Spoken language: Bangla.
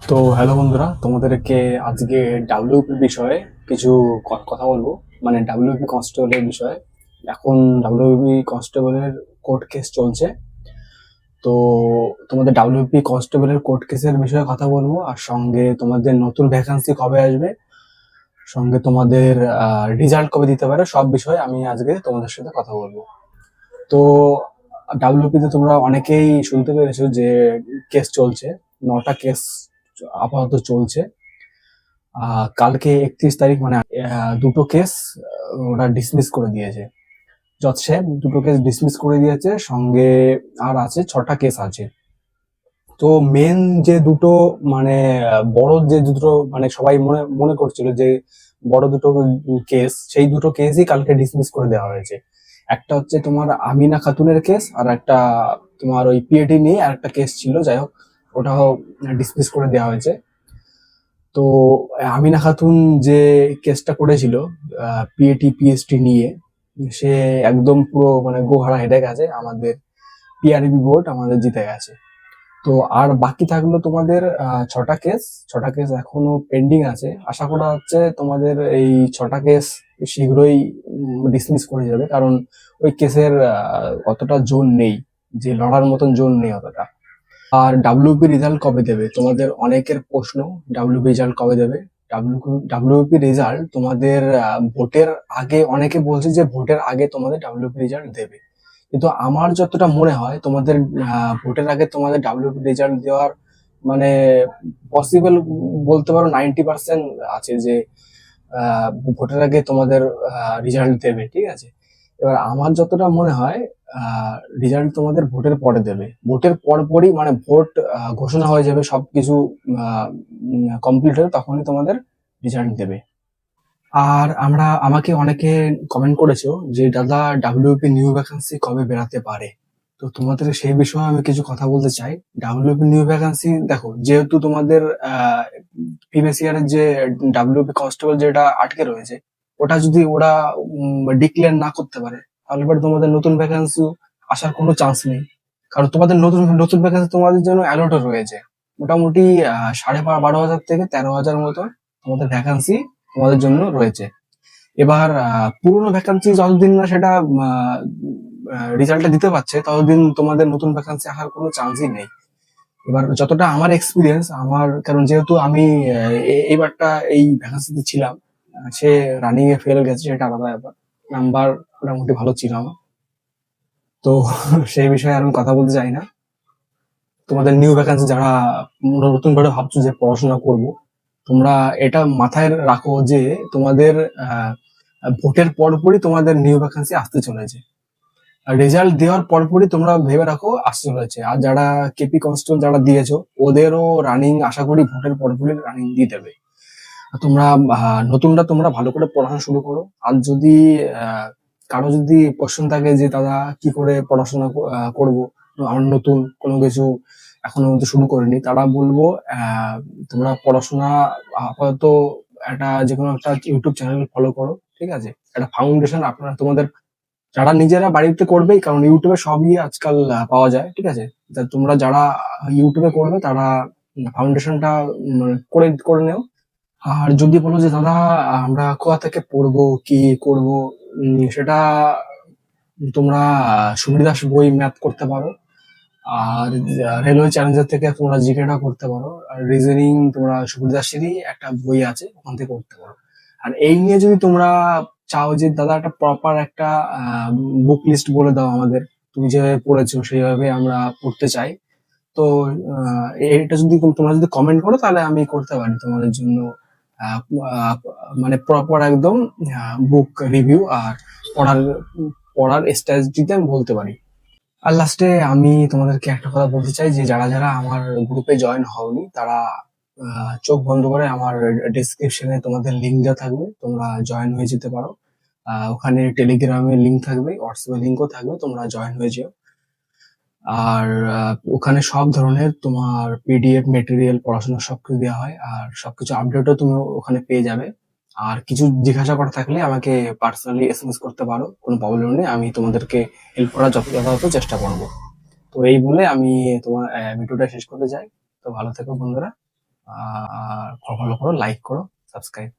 তো হ্যালো বন্ধুরা, তোমাদেরকে আজকে ডাব্লিউপি বিষয়ে কিছু কথা বলবো। মানে ডাব্লিউপি কনস্টেবলের বিষয়ে। এখন ডাব্লিউপি কনস্টেবলের কোর্ট কেস চলছে। তো তোমাদের ডাব্লিউপি কনস্টেবলের কোর্ট কেসের বিষয়ে কথা বলবো, আর সঙ্গে তোমাদের নতুন ভ্যাকান্সি কবে আসবে, সঙ্গে তোমাদের রেজাল্ট কবে দিতে পারে, সব বিষয়ে আমি আজকে তোমাদের সাথে কথা বলবো। তো ডাব্লিউপিতে তোমরা অনেকেই শুনতে পেরেছো যে কেস চলছে, 9টা কেস আপাতত চলছে। কালকে 31 তারিখ, মানে দুটো কেস ওরা ডিসমিস করে দিয়েছে। জজ সাহেব দুটো কেস ডিসমিস করে দিয়েছে, সঙ্গে আর আছে 6টা কেস আছে। তো মেন যে দুটো, মানে বড় যে দুটো, মানে সবাই মনে মনে করছিল যে বড় দুটো কেস, সেই দুটো কেসই কালকে ডিসমিস করে দেওয়া হয়েছে। একটা হচ্ছে তোমার আমিনা খাতুনের কেস, আর একটা তোমার ওই পিএটি নিয়ে আর একটা কেস ছিল, যাই হোক ওটাও ডিসমিস করে দেওয়া হয়েছে। তো আমিনা খাতুন যে কেসটা করেছিল পিএটি পিএসটি নিয়ে, সে একদম পুরো মানে গোহারা হেরে গেছে, আমাদের পিআরবি বোর্ড আমাদের জিতে গেছে। তো আর বাকি থাকলো তোমাদের 6টা কেস। 6টা কেস এখনো পেন্ডিং আছে। আশা করা হচ্ছে তোমাদের এই 6টা কেস শীঘ্রই ডিসমিস করে যাবে, কারণ ওই কেসের অতটা জোর নেই, যে লড়ার মতন জোর নেই অতটা। আর ডাব্লিউপি রেজাল্ট কবে দেবে, তোমাদের অনেকের প্রশ্ন। ডাব্লিউপি রেজাল্ট কবে দেবে? ডাব্লিউপি রেজাল্ট তোমাদের ভোটের আগে, অনেকে বলছে যে ভোটের আগে তোমাদের ডাব্লিউপি রেজাল্ট দেবে, কিন্তু আমার যতটা মনে হয় তোমাদের ভোটের আগে তোমাদের ডাব্লিউপি রেজাল্ট দেওয়ার মানে পসিবল বলতে পারো 90% আছে যে আহ, ভোটের আগে তোমাদের রেজাল্ট দেবে, ঠিক আছে। এবার আমার যতটা মনে হয় রেজাল্ট তোমাদের ভোটের পরে দেবে। ভোটের পরপরই, মানে ভোট ঘোষণা হয়ে যাবে, সবকিছু কমপ্লিট হয়ে তখনই তোমাদের রেজাল্ট দেবে। আর আমাকে অনেকে কমেন্ট করেছো যে দাদা ডাব্লিউপি নিউ ভ্যাকান্সি কবে বেরাতে পারে। তো তোমাদের সেই বিষয়ে আমি কিছু কথা বলতে চাই। ডাব্লিউপি নিউ ভ্যাকান্সি, দেখো, যেহেতু তোমাদের প্রিভিয়াস ইয়ারের যে ডাব্লিউপি কনস্টেবল যেটা আটকে রয়েছে, ওটা যদি ওরা ডিক্লেয়ার না করতে পারে, তাহলে এবার তোমাদের নতুন ভ্যাকান্সি আসার কোনো চান্স নেই। কারণ তোমাদের নতুন নতুন ভ্যাকান্সি তোমাদের জন্য অ্যালট রয়েছে। মোটামুটি 12,500 থেকে 13,000 মতো তোমাদের ভ্যাকান্সি তোমাদের জন্য রয়েছে। এবার পুরোনো ভ্যাকান্সি যতদিন না সেটা রেজাল্টটা দিতে পারছে, ততদিন তোমাদের নতুন ভ্যাকান্সি আসার কোনো চান্সই নেই। এবার যতটা আমার এক্সপিরিয়েন্স, আমার কারণ যেহেতু আমি এইবারটা এই ভ্যাকান্সিতে ছিলাম, সে রানিং এ ফেল গেছে, সেটা আলাদা ব্যাপার। নাম্বার মোটামুটি ভালো ছিল আমার। তো সেই বিষয়ে আর আমি কথা বলতে চাই না। তোমাদের নিউ ভ্যাকান্সি যারা নতুন করে ভাবছো যে পড়াশোনা করব, তোমরা এটা মাথায় রাখো যে তোমাদের ভোটের পরপরই তোমাদের নিউ ভ্যাকান্সি আসতে চলেছে। রেজাল্ট দেওয়ার পরপরই তোমরা ভেবে রাখো আসতে চলেছে। আর যারা কেপি কনস্টেবল যারা দিয়েছো, ওদেরও রানিং আশা করি ভোটের পরপরই রানিং দিয়ে দেবে। আর তোমরা নতুনরা তোমরা ভালো করে পড়াশোনা শুরু করো। আর যদি কারো যদি কোশ্চেন থাকে যে দাদা কি করে পড়াশোনা করব, আমার নতুন কোনো কিছু এখনো মধ্যে শুরু করিনি, তারা বলবো তোমরা পড়াশোনা আপাতত একটা যে কোনো একটা ইউটিউব চ্যানেল ফলো করো, ঠিক আছে। একটা ফাউন্ডেশন আপনারা তোমাদের যারা নিজেরা বাড়িতে করবেই, কারণ ইউটিউবে সবই আজকাল পাওয়া যায়, ঠিক আছে। তা তোমরা যারা ইউটিউবে করবে তারা ফাউন্ডেশনটা করে করে নেও। আর যদি বলো যে দাদা আমরা কোথা থেকে পড়বো, কি করব, সেটা তোমরা সুবিধাস বই ম্যাথ করতে পারো। আর রেলওয়ে চ্যালেঞ্জার থেকে তোমরা জিকেটা করতে পারো। আর রিজনিং তোমরা সুবিধাসেরই একটা বই আছে, ওখান থেকে করতে পারো। আর এই নিয়ে যদি তোমরা চাও যে দাদা একটা প্রপার একটা বুক লিস্ট বলে দাও আমাদের, তুমি যেভাবে পড়েছো সেইভাবে আমরা পড়তে চাই, তো এটা যদি তোমরা যদি কমেন্ট করো তাহলে আমি করতে পারি তোমাদের জন্য আহ, আহ, মানে প্রপার একদম বুক রিভিউ আর পড়ার পড়ার স্ট্র্যাটেজিতে আমি বলতে পারি। আর লাস্টে আমি তোমাদেরকে একটা কথা বলতে চাই যে যারা যারা আমার গ্রুপে জয়েন হওনি, তারা চোখ বন্ধ করে আমার ডেসক্রিপশনে তোমাদের লিঙ্ক দেওয়া থাকবে, তোমরা জয়েন হয়ে যেতে পারো। ওখানে টেলিগ্রামের লিঙ্ক থাকবে, হোয়াটসঅ্যাপের লিঙ্কও থাকবে, তোমরা জয়েন হয়ে যেও। আর ওখানে সব ধরনের তোমার পিডিএফ মেটেরিয়াল পড়াশোনা সবকিছু দেওয়া হয়, আর সবকিছু আপডেটও তুমি ওখানে পেয়ে যাবে। আর কিছু জিজ্ঞাসা করা থাকলে আমাকে পার্সোনালি এসএমএস করতে পারো, কোনো প্রবলেম নেই, আমি তোমাদেরকে হেল্প করার যথাযথ চেষ্টা করবো। তো এই বলে আমি তোমার ভিডিওটা শেষ করতে চাই। তো ভালো থেকো বন্ধুরা। আর ফলো করো, লাইক করো, সাবস্ক্রাইব।